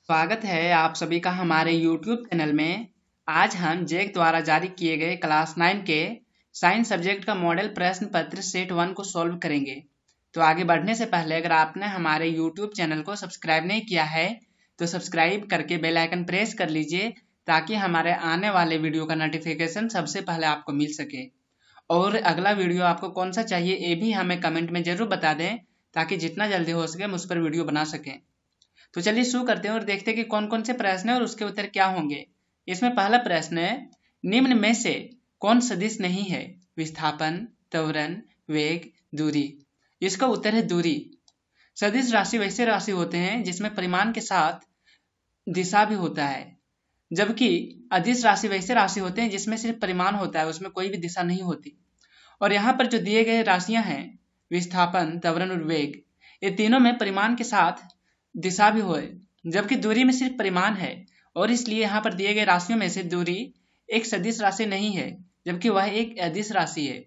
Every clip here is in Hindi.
स्वागत है आप सभी का हमारे YouTube चैनल में। आज हम जैक द्वारा जारी किए गए क्लास 9 के साइंस सब्जेक्ट का मॉडल प्रश्न पत्र सेट 1 को सॉल्व करेंगे। तो आगे बढ़ने से पहले अगर आपने हमारे YouTube चैनल को सब्सक्राइब नहीं किया है तो सब्सक्राइब करके बेल आइकन प्रेस कर लीजिए ताकि हमारे आने वाले वीडियो का नोटिफिकेशन सबसे पहले आपको मिल सके। और अगला वीडियो आपको कौन सा चाहिए ये भी हमें कमेंट में जरूर बता दें ताकि जितना जल्दी हो सके हम उस पर वीडियो बना सकें। तो चलिए शुरू करते हैं और देखते हैं कि कौन कौन से प्रश्न है और उसके उत्तर क्या होंगे। इसमें पहला प्रश्न है, निम्न में से कौन सदिश नहीं है? विस्थापन, त्वरण, वेग, दूरी। इसका उत्तर है दूरी। सदिश राशि वैसे राशि होते हैं जिसमें परिमाण के साथ दिशा भी होता है, जबकि अदिश राशि वैसे राशि होते हैं जिसमें सिर्फ परिमाण होता है, उसमें कोई भी दिशा नहीं होती। और यहाँ पर जो दिए गए राशियां हैं विस्थापन, त्वरण और वेग, ये तीनों में परिमाण के साथ दिशा भी हो, जबकि दूरी में सिर्फ परिमाण है और इसलिए यहाँ पर दिए गए राशियों में से दूरी एक सदिश राशि नहीं है जबकि वह एक अदिश राशि है।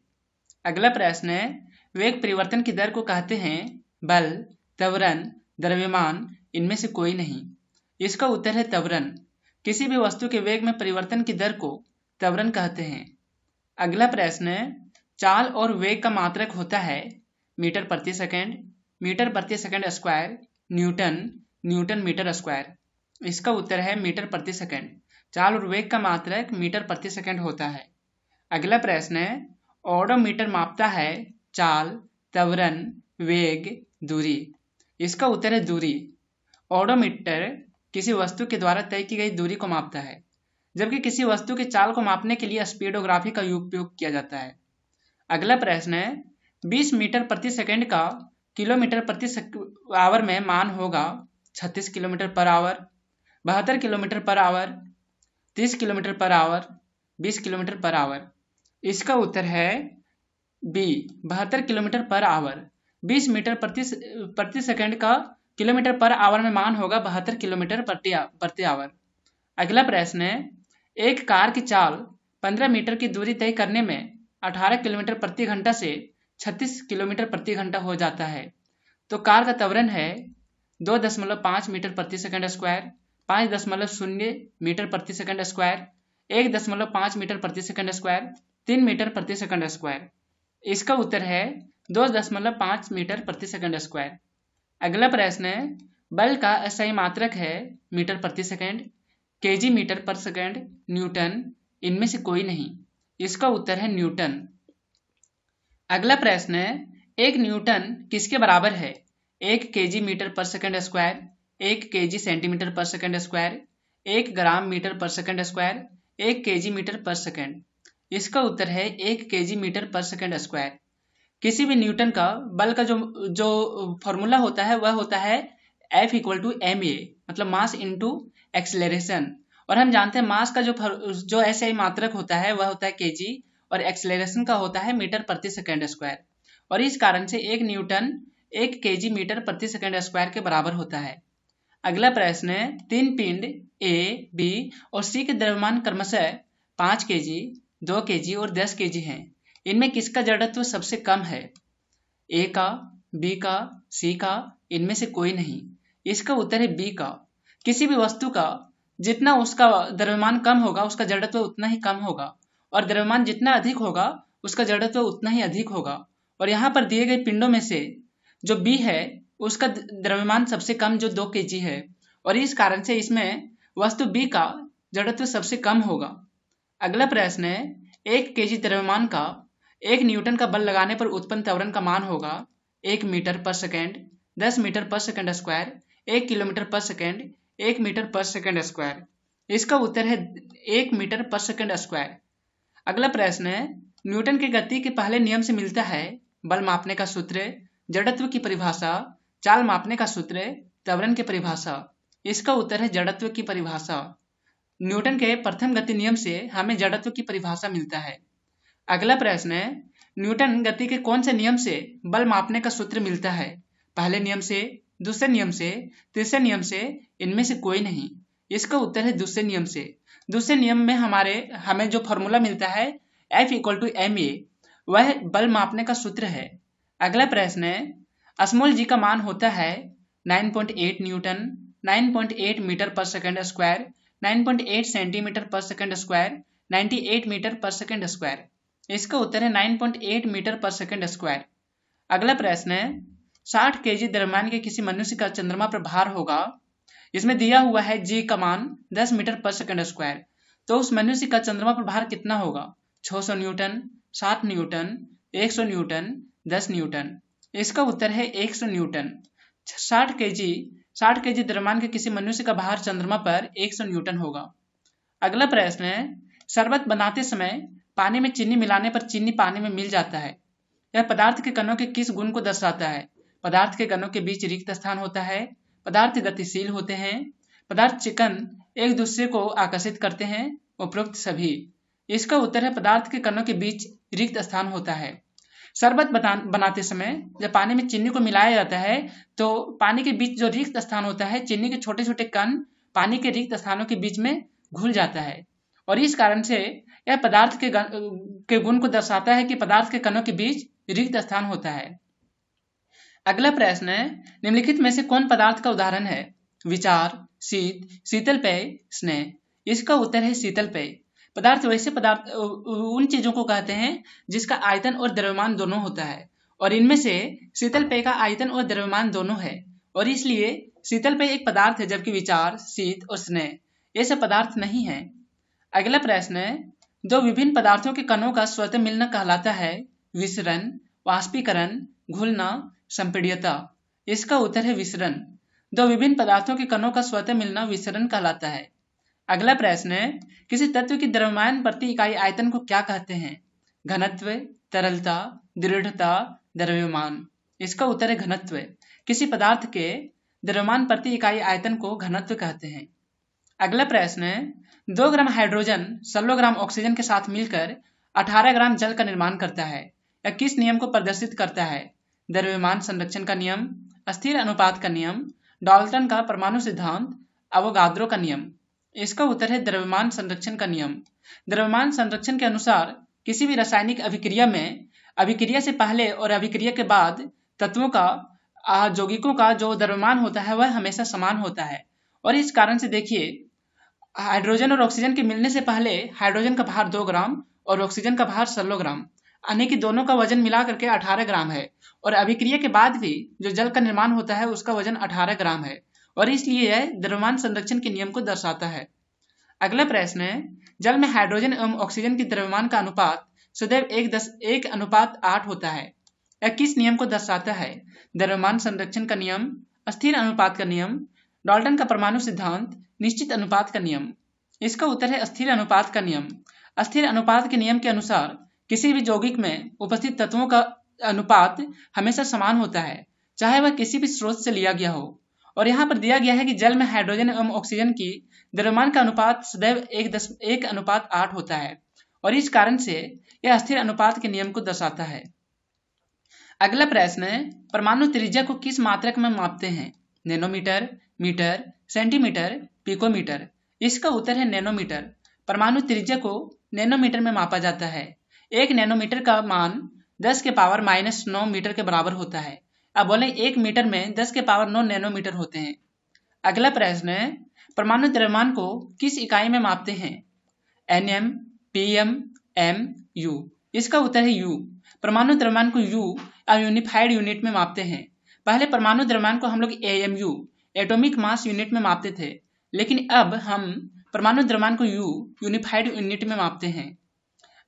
अगला प्रश्न है, वेग परिवर्तन की दर को कहते हैं बल, त्वरण, द्रव्यमान, इनमें से कोई नहीं। इसका उत्तर है त्वरण। किसी भी वस्तु के वेग में परिवर्तन की दर को त्वरण कहते हैं। अगला प्रश्न है, चाल और वेग का मात्रक होता है मीटर प्रति सेकंड, मीटर प्रति second square, newton, newton metre square. इसका उत्तर है मीटर प्रति सेकंड। चाल और वेग का मात्रक मीटर प्रति सेकंड होता है। अगला प्रश्न है, ओडोमीटर मापता है चाल, त्वरण, वेग, दूरी। इसका उत्तर है दूरी। ओडोमीटर किसी वस्तु के द्वारा तय की गई दूरी को मापता है, जबकि किसी वस्तु के चाल को मापने के लिए स्पीडोग्राफी का उपयोग किया जाता है। अगला प्रश्न है, 20 मीटर प्रति सेकंड का किलोमीटर प्रति आवर में मान होगा 36 kilometre per hour, 72 kilometre per hour, 30 kilometre per hour, 20 kilometre per hour. इसका उत्तर है B, 72 kilometre per hour. 20 metre प्रति सेकंड का किलोमीटर पर आवर में मान होगा 72 किलोमीटर प्रति आवर। अगला प्रश्न है, एक कार की चाल 15 मीटर की दूरी तय करने में 18 किलोमीटर प्रति घंटा से 36 किलोमीटर प्रति घंटा हो जाता है, तो कार का त्वरण है 2.5 मीटर प्रति सेकंड स्क्वायर, 5.0 मीटर प्रति सेकंड स्क्वायर, 1.5 मीटर प्रति सेकंड स्क्वायर, 3 मीटर प्रति सेकंड स्क्वायर। इसका उत्तर है 2.5 मीटर प्रति सेकंड स्क्वायर। अगला प्रश्न है, बल का SI मात्रक है मीटर प्रति सेकंड, केजी मीटर पर सेकंड, न्यूटन, इनमें से कोई नहीं। इसका उत्तर है न्यूटन। अगला प्रश्न है, एक न्यूटन किसके बराबर है? 1 केजी मीटर पर सेकंड स्क्वायर, 1 केजी सेंटीमीटर पर सेकंड स्क्वायर, 1 ग्राम मीटर पर सेकंड स्क्वायर, 1 केजी मीटर पर सेकंड। इसका उत्तर है 1 केजी मीटर पर सेकंड स्क्वायर। किसी भी न्यूटन का बल का जो फॉर्मूला होता है वह होता है F = ma, मतलब मास इंटू एक्सेलरेशन। और हम जानते हैं मास का जो SI मात्रक होता है वह होता है केजी और एक्सेलरेशन का होता है मीटर प्रति सेकंड स्क्वायर। और इस कारण से 1 न्यूटन 1 केजी मीटर प्रति सेकंड स्क्वायर के बराबर होता है। अगला प्रश्न है, 3 पिंड A, B और C के द्रव्यमान क्रमशः 5 केजी, 2 केजी और 10 केजी हैं। इनमें किसका जड़त्व सबसे कम है? A का, B का, C का, इनमें से कोई नहीं। इसका उत्तर है B का। किसी भी वस्तु का जितना उसका द्रव्यमान कम होगा उसका जड़त्व उतना ही कम होगा, और द्रव्यमान जितना अधिक होगा उसका जड़त्व उतना ही अधिक होगा। और यहाँ पर दिए गए पिंडों में से जो B है उसका द्रव्यमान सबसे कम जो 2 केजी है, और इस कारण से इसमें वस्तु B का जड़त्व सबसे कम होगा। अगला प्रश्न है, 1 केजी द्रव्यमान का 1 न्यूटन का बल लगाने पर उत्पन्न त्वरण का मान होगा 1 मीटर पर सेकंड, 10 मीटर पर सेकंड स्क्वायर, 1 किलोमीटर पर सेकंड, 1 मीटर पर सेकंड स्क्वायर। इसका उत्तर है 1 मीटर पर सेकंड स्क्वायर। अगला प्रश्न है, न्यूटन की गति के पहले नियम से मिलता है बल मापने का सूत्र, जड़त्व की परिभाषा, चाल मापने का सूत्र, त्वरण की परिभाषा। इसका उत्तर है जड़त्व की परिभाषा। न्यूटन के प्रथम गति नियम से हमें जड़त्व की परिभाषा मिलता है। अगला प्रश्न है, न्यूटन गति के कौन से नियम से बल मापने का सूत्र मिलता है? पहले नियम से, दूसरे नियम से, तीसरे नियम से, इनमें से कोई नहीं। इसका उत्तर है दूसरे नियम से। दूसरे नियम में हमें जो फॉर्मूला मिलता है F = ma, वह बल मापने का सूत्र है। अगला प्रश्न है, असमोल जी का मान होता है 9.8 न्यूटन, 9.8 मीटर पर सेकंड स्क्वायर, 9.8 सेंटीमीटर पर सेकंड स्क्वायर, 98 मीटर पर सेकंड स्क्वायर। इसका उत्तर है 9.8 मीटर पर सेकंड स्क्वायर। अगला प्रश्न है 60 केजी द्रव्यमान के किसी मनुष्य का चंद्रमा पर भार होगा। इसमें दिया हुआ है जी का मान 10 मीटर पर सेकंड स्क्वायर। तो उस मनुष्य का चंद्रमा पर भार कितना होगा? 600 न्यूटन, 7 न्यूटन, 100 न्यूटन, 10 न्यूटन। इसका उत्तर है 100 न्यूटन। 60 केजी द्रव्यमान के किसी मनुष्य का भार चंद्रमा पर 100 न्यूटन होगा। अगला प्रश्न है शरबत बनाते समय पानी में चीनी मिलाने पर चीनी पानी में मिल जाता है। यह पदार्थ के कणों के किस गुण को दर्शाता है? पदार्थ के कणों के बीच रिक्त स्थान होता है, पदार्थ गतिशील होते हैं, पदार्थ चिकन एक दूसरे को आकर्षित करते हैं, उपरोक्त सभी। इसका उत्तर है पदार्थ के कणों के बीच रिक्त स्थान होता है। शरबत बनाते समय जब पानी में चीनी को मिलाया जाता है तो पानी के बीच जो रिक्त स्थान होता है, चीनी के छोटे छोटे कण पानी के रिक्त स्थानों के बीच में घुल जाता है और इस कारण से यह पदार्थ के गुण को दर्शाता है कि पदार्थ के कणों के बीच रिक्त स्थान होता है। अगला प्रश्न है निम्नलिखित में से कौन पदार्थ का उदाहरण है? विचार, शीत, शीतल पेय, स्नेह। इसका उत्तर है शीतल पेय। पदार्थ वैसे पदार्थ उन चीजों को कहते हैं जिसका आयतन और द्रव्यमान दोनों होता है और इनमें से शीतल पेय का आयतन और द्रव्यमान दोनों है और इसलिए शीतल पेय एक पदार्थ है, जबकि विचार, शीत और स्नेह ये सब पदार्थ नहीं है। अगला प्रश्न है दो विभिन्न पदार्थों के कणों का स्वतः मिलना कहलाता है विसरण, वाष्पीकरण, घुलना, संपीड्यता। इसका उत्तर है विसरण। दो विभिन्न पदार्थों के कणों का स्वतः मिलना विसरण कहलाता है। अगला प्रश्न है किसी तत्व की द्रव्यमान प्रति इकाई आयतन को क्या कहते हैं? घनत्व, तरलता, दृढ़ता, द्रव्यमान। इसका उत्तर है घनत्व। किसी पदार्थ के द्रव्यमान प्रति इकाई आयतन को घनत्व कहते हैं। अगला प्रश्न है 2 ग्राम हाइड्रोजन 16 ग्राम ऑक्सीजन के साथ मिलकर 18 ग्राम जल का निर्माण करता है। यह किस नियम को प्रदर्शित करता है? द्रव्यमान संरक्षण का नियम, अस्थिर अनुपात का नियम, डाल्टन का परमाणु सिद्धांत, अवोगाद्रो का नियम। इसका उत्तर है द्रव्यमान संरक्षण का नियम। द्रव्यमान संरक्षण के अनुसार किसी भी रासायनिक अभिक्रिया में अभिक्रिया से पहले और अभिक्रिया के बाद तत्वों का यौगिकों का जो द्रव्यमान होता है वह हमेशा समान होता है और इस कारण से देखिए हाइड्रोजन और ऑक्सीजन के मिलने से पहले हाइड्रोजन का भार 2 ग्राम और ऑक्सीजन का भार 16 ग्राम, यानी कि दोनों का वजन मिला करके 18 ग्राम है और अभिक्रिया के बाद भी जो जल का निर्माण होता है उसका वजन 18 ग्राम है और इसलिए यह द्रव्यमान संरक्षण के नियम को दर्शाता है। अगला प्रश्न है जल में हाइड्रोजन एवं ऑक्सीजन की द्रव्यमान का अनुपात सदैव 1:8 होता है। यह किस नियम को दर्शाता है? द्रव्यमान संरक्षण का नियम, अस्थिर अनुपात का नियम, डाल्टन का परमाणु सिद्धांत, निश्चित अनुपात का नियम। इसका उत्तर है अस्थिर अनुपात का नियम। अस्थिर अनुपात के नियम के अनुसार किसी भी यौगिक में उपस्थित तत्वों का अनुपात हमेशा समान होता है, चाहे वह किसी भी स्रोत से लिया गया हो। और यहाँ पर दिया गया है कि जल में हाइड्रोजन एवं ऑक्सीजन की द्रव्यमान का अनुपात सदैव 1:8 होता है और इस कारण से यह अस्थिर अनुपात के नियम को दर्शाता है। अगला प्रश्न है परमाणु त्रिज्या को किस मात्रक में मापते हैं? Nanometre, metre, centimetre, picometre. इसका उत्तर है नैनोमीटर। परमाणु त्रिज्या को नैनोमीटर में मापा जाता है। 1 नैनोमीटर का मान 10 के पावर -9 मीटर के बराबर होता है। अब बोले 1 मीटर में 10 के पावर 9 नैनोमीटर होते हैं। अगला प्रश्न है परमाणु द्रव्यमान को किस इकाई में मापते हैं? nm, pm, m, u। इसका उत्तर है u। परमाणु द्रव्यमान को u या यूनिफाइड यूनिट में मापते हैं। पहले परमाणु द्रव्यमान को हम लोग AMU एटॉमिक मास यूनिट में मापते थे, लेकिन अब हम परमाणु द्रव्यमान को u यूनिफाइड यूनिट में मापते हैं।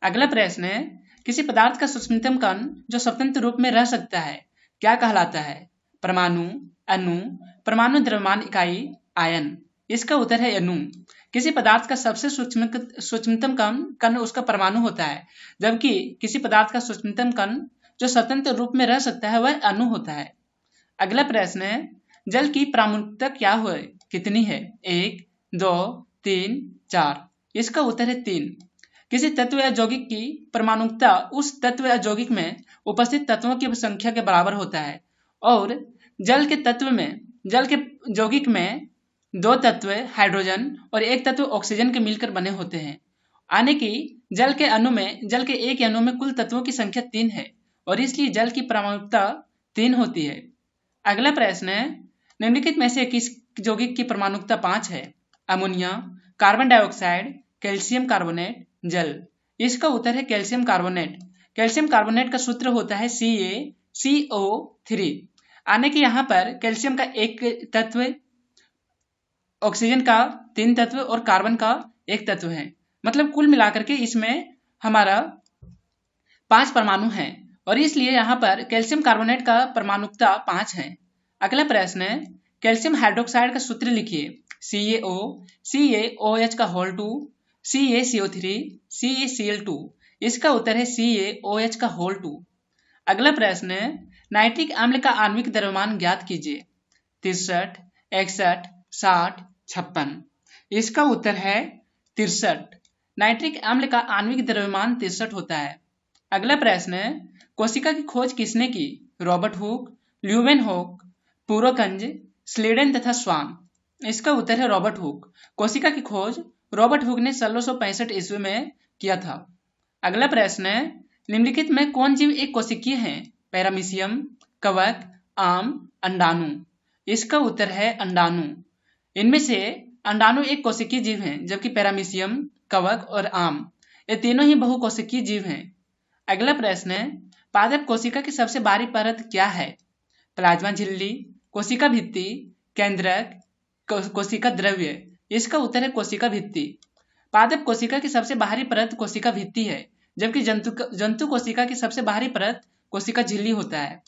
अगला प्रश्न है किसी पदार्थ का सूक्ष्मतम कण जो स्वतंत्र रूप में रह सकता है क्या कहलाता है? परमाणु, अणु, परमाणु द्रव्यमान इकाई, आयन। इसका उत्तर है अणु। किसी पदार्थ का सबसे सूक्ष्मतम कण उसका परमाणु होता है, जबकि किसी पदार्थ का सूक्ष्मतम कण जो स्वतंत्र रूप में रह सकता है वह अणु होता है। अगला प्रश्न है जल की प्रामुख्यता क्या है, कितनी है? 1, 2, 3, 4। इसका उत्तर है 3। किसी तत्व या यौगिक की परमाणुकता उस तत्व या यौगिक में उपस्थित तत्वों की संख्या के बराबर होता है और जल के यौगिक में 2 तत्व हाइड्रोजन और 1 तत्व ऑक्सीजन के मिलकर बने होते हैं, यानी कि जल के एक अणु में कुल तत्वों की संख्या 3 है और इसलिए जल की परमाणुकता 3 होती है। अगला प्रश्न है निम्नलिखित में से यौगिक की परमाणुकता 5 है? Ammonia, carbon dioxide, calcium carbonate, जल। इसका उत्तर है कैल्शियम कार्बोनेट। कैल्शियम कार्बोनेट का सूत्र होता है CaCO3। आने के यहाँ पर कैल्शियम का एक तत्व, ऑक्सीजन का 3 तत्व और कार्बन का 1 तत्व है। मतलब कुल मिलाकर के इसमें हमारा 5 परमाणु हैं और इसलिए यहाँ पर कैल्शियम कार्बोनेट का परमाणुकता 5 है। अगला प्रश्न है, कैल्शियम हाइड्रोक्साइड का सूत्र लिखिए। CaOH का होल 2, CaCO3, CaCl2। इसका उत्तर है CaOH का होल 2। अगला प्रश्न है, नाइट्रिक अम्ल का आणविक द्रव्यमान ज्ञात कीजिए। 63, 61, 60, 56। इसका उत्तर है 63। नाइट्रिक अम्ल का आणविक द्रव्यमान 63 होता है। अगला प्रश्न है, कोशिका की खोज किसने की? रॉबर्ट हुक, ल्यूवेनहोक, पुरोकंज, स्लीडन तथा स्वान। इसका उत्तर है रॉबर्ट हुक। कोशिका की खोज रॉबर्ट हुक ने 1665 ईस्वी में किया था। अगला प्रश्न है, निम्नलिखित में कौन जीव एक कोशिकीय है? पैरामीशियम, कवक, आम, अंडाणु। इसका उत्तर है अंडाणु। इनमें से अंडाणु एक कोशिकीय जीव हैं, जबकि पैरामीशियम, कवक और आम ये तीनों ही बहुकोशिकीय जीव हैं। अगला प्रश्न है, पादप कोशिका की सबसे बाहरी परत क्या है? प्लाज्मा झिल्ली, कोशिका भित्ति, केंद्रक, कोशिका द्रव्य। इसका उत्तर है कोशिका भित्ति। पादप कोशिका की सबसे बाहरी परत कोशिका भित्ति है, जबकि जंतु कोशिका की सबसे बाहरी परत कोशिका झिल्ली होता है।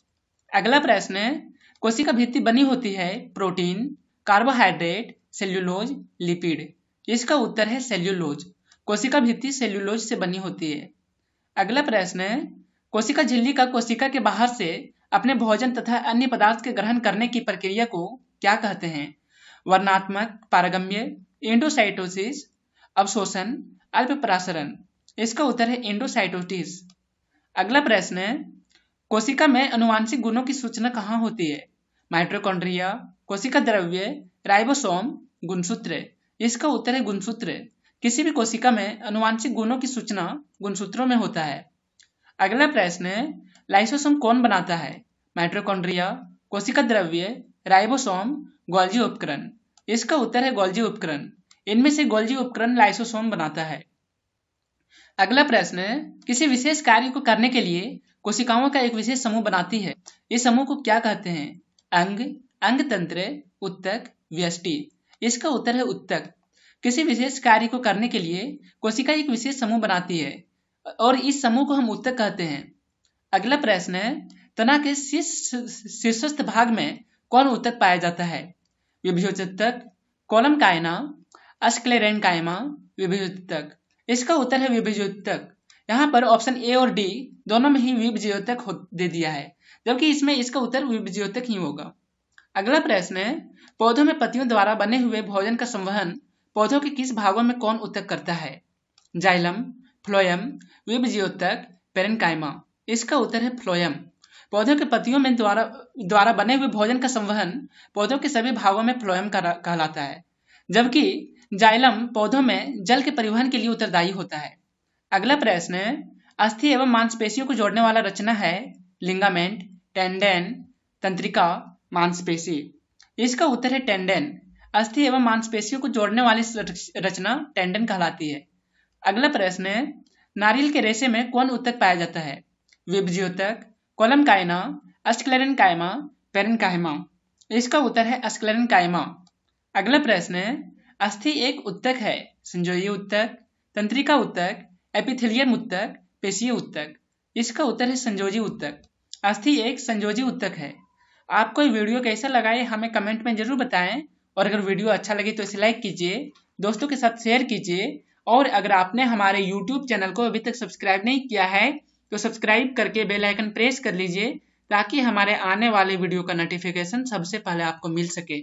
अगला प्रश्न है, कोशिका भित्ति बनी होती है प्रोटीन, कार्बोहाइड्रेट, सेल्यूलोज, लिपिड। इसका उत्तर है सेल्यूलोज। कोशिका भित्ति सेल्यूलोज से बनी होती है। अगला प्रश्न है, कोशिका झिल्ली का कोशिका के बाहर से अपने भोजन तथा अन्य पदार्थ के ग्रहण करने की प्रक्रिया को क्या कहते हैं? वर्णात्मक पारगम्य, एंडोसाइटोसिस, अवशोषण, अल्पपरासरण। इसका उत्तर है एंडोसाइटोसिस। अगला प्रश्न है, कोशिका में अनुवांशिक गुणों की सूचना कहाँ होती है? माइटोकॉन्ड्रिया, कोशिका द्रव्य, राइबोसोम, गुणसूत्र। इसका उत्तर है गुणसूत्र। किसी भी कोशिका में अनुवांशिक गुणों की सूचना गुणसूत्रों में होता है। अगला प्रश्न है, लाइसोसोम कौन बनाता है? माइटोकॉन्ड्रिया, कोशिका द्रव्य, राइबोसोम, गोल्जी उपकरण। इसका उत्तर है गोल्जी उपकरण। इनमें से गोल्जी उपकरण लाइसोसोम बनाता है। अगला प्रश्न है, किसी विशेष कार्य को करने के लिए कोशिकाओं का एक विशेष समूह बनाती है। इस समूह को क्या कहते हैं? अंग, अंगतंत्र, उत्तक, व्यष्टि। इसका उत्तर है उत्तक। किसी विशेष कार्य को करने के लिए कोशिका एक विशेष समूह बनाती है और इस समूह को हम उत्तक कहते हैं। अगला प्रश्न है, तना के शीर्षस्थ भाग में कौन उत्तक पाया जाता है? विभज्योतक, कोलम कायना, अस्क्लेरेनकाइमा, विभज्योतक। इसका उत्तर है विभज्योतक। यहाँ पर ऑप्शन ए और डी दोनों में ही विभज्योतक दे दिया है, जबकि इसमें इसका उत्तर विभज्योतक ही होगा। अगला प्रश्न है, पौधों में पत्तियों द्वारा बने हुए भोजन का संवहन पौधों के किस भागों में कौन उत्तक करता है? जाइलम, फ्लोएम, विभज्योतक, पेरेनकाइमा। इसका उत्तर है फ्लोएम। पौधों के पत्तियों में द्वारा बने हुए भोजन का संवहन पौधों के सभी भागों में फ्लोएम कहलाता है, जबकि जाइलम पौधों में जल के परिवहन के लिए उत्तरदायी होता है। अगला प्रश्न है, अस्थि एवं मांसपेशियों को जोड़ने वाला रचना है लिगामेंट, टेंडेन, तंत्रिका, मांसपेशी। इसका उत्तर है टेंडेन। अस्थि एवं मांसपेशियों को जोड़ने वाली रचना टेंडन कहलाती है। अगला प्रश्न है, नारियल के रेशे में कौन उत्तक पाया जाता है? विभज्योतक, कोलम कायना, अस्क्लेरेनकाइमा, पेरेनकाइमा। इसका उत्तर है अस्क्लेरेनकाइमा। अगला प्रश्न है, अस्थि एक उत्तक है, संयोजी उत्तक, तंत्रिका उत्तक, एपिथेलियम उत्तक, पेशीय उत्तक। इसका उत्तर है संयोजी उत्तक। अस्थि एक संयोजी उत्तक है। आपको ये वीडियो कैसा लगा है हमें कमेंट में जरूर बताएं और अगर वीडियो अच्छा लगे तो इसे लाइक कीजिए, दोस्तों के साथ शेयर कीजिए और अगर आपने हमारे YouTube चैनल को अभी तक सब्सक्राइब नहीं किया है तो सब्सक्राइब करके बेल आइकन प्रेस कर लीजिए ताकि हमारे आने वाले वीडियो का नोटिफिकेशन सबसे पहले आपको मिल सके।